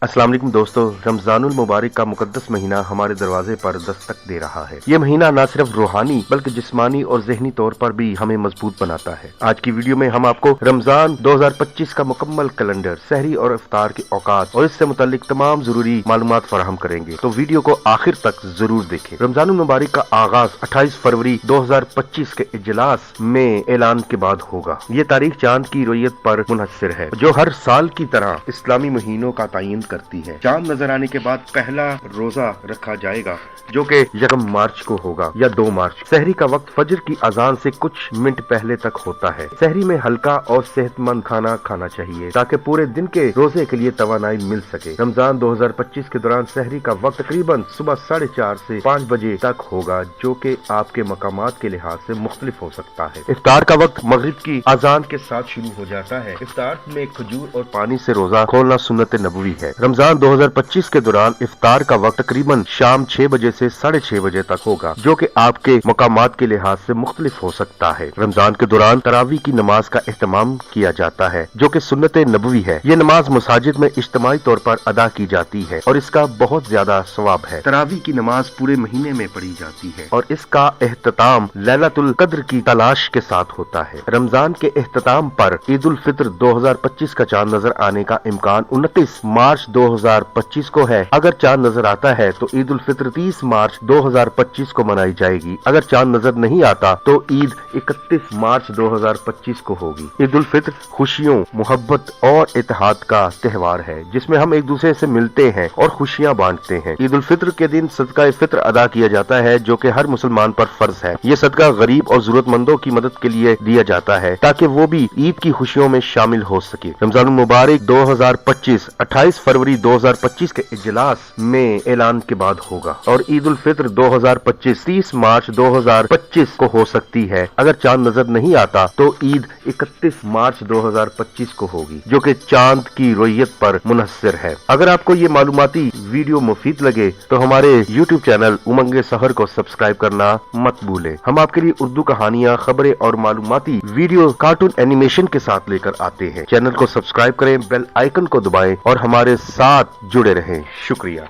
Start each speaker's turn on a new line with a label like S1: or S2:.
S1: अस्सलाम वालेकुम दोस्तों, रमजानुल मुबारक का मुकद्दस महीना हमारे दरवाजे पर दस्तक दे रहा है। ये महीना न सिर्फ रूहानी बल्कि जिस्मानी और ज़हनी तौर पर भी हमें मजबूत बनाता है। आज की वीडियो में हम आपको रमजान 2025 का मुकम्मल कैलेंडर, सहरी और इफ्तार के औकात और इससे मुतालिक तमाम जरूरी मालूमात फराहम करेंगे, तो वीडियो को आखिर तक जरूर देखें। रमजानुल मुबारक का आगाज 28 फरवरी 2025 के इजलास में ऐलान के बाद होगा। ये तारीख चांद की रोयत पर मुनहसर है, जो हर साल की तरह इस्लामी महीनों का तयन करती है। चांद नजर आने के बाद पहला रोजा रखा जाएगा, जो कि 1 मार्च को होगा या 2 मार्च। सहरी का वक्त फजर की अजान से कुछ मिनट पहले तक होता है। सहरी में हल्का और सेहतमंद खाना खाना चाहिए ताकि पूरे दिन के रोजे के लिए तवानाई मिल सके। रमजान 2025 के दौरान सहरी का वक्त तकरीबन सुबह 4:30 से 5 बजे तक होगा, जो कि आपके मकामात के लिहाज से मुख्तलिफ हो सकता है। इफ्तार का वक्त मगरिब की अजान के साथ शुरू हो जाता है। इफ्तार में खजूर और पानी से रोजा खोलना सुन्नत नबवी है। रमजान 2025 के दौरान इफ्तार का वक्त तकरीबन शाम 6 बजे से 6:30 बजे तक होगा, जो कि आपके मकामात के लिहाज से मुख्तलिफ हो सकता है। रमजान के दौरान तरावी की नमाज का एहतमाम किया जाता है, जो कि सुन्नत नबवी है। ये नमाज मसाजिद में इज्तिमाई तौर पर अदा की जाती है और इसका बहुत ज्यादा सवाब है। तरावी की नमाज पूरे महीने में पढ़ी जाती है और इसका एहतताम लैलतुल कद्र की तलाश के साथ होता है। रमजान के एहतताम पर ईद उल फित्र 2025 का चांद नजर आने का इम्कान 29 मार्च 2025 को है। अगर चांद नजर आता है तो ईद उल फित्र 30 मार्च 2025 को मनाई जाएगी। अगर चांद नजर नहीं आता तो ईद 31 मार्च 2025 को होगी। ईद उल फित्र खुशियों, मोहब्बत और इत्तेहाद का त्योहार है, जिसमें हम एक दूसरे से मिलते हैं और खुशियां बांटते हैं। ईद उल फित्र के दिन सदका फित्र अदा किया जाता है, जो कि हर मुसलमान पर फर्ज है। ये सदका गरीब और जरूरतमंदों की मदद के लिए दिया जाता है ताकि वो भी ईद की खुशियों में शामिल हो सके। रमजान मुबारक 2025 28 फरवरी 2025 के इजलास में ऐलान के बाद होगा और ईद उल फित्र 2025 30 मार्च 2025 को हो सकती है। अगर चांद नजर नहीं आता तो ईद 31 मार्च 2025 को होगी, जो कि चांद की रोयत पर मुनहसर है। अगर आपको ये मालूमाती वीडियो मुफीद लगे तो हमारे YouTube चैनल उमंग सहर को सब्सक्राइब करना मत भूलें। हम आपके लिए उर्दू कहानियां, खबरें और मालूमाती वीडियो, कार्टून एनिमेशन के साथ लेकर आते हैं। चैनल को सब्सक्राइब करें, बेल आइकन को दबाएं और हमारे साथ जुड़े रहें। शुक्रिया।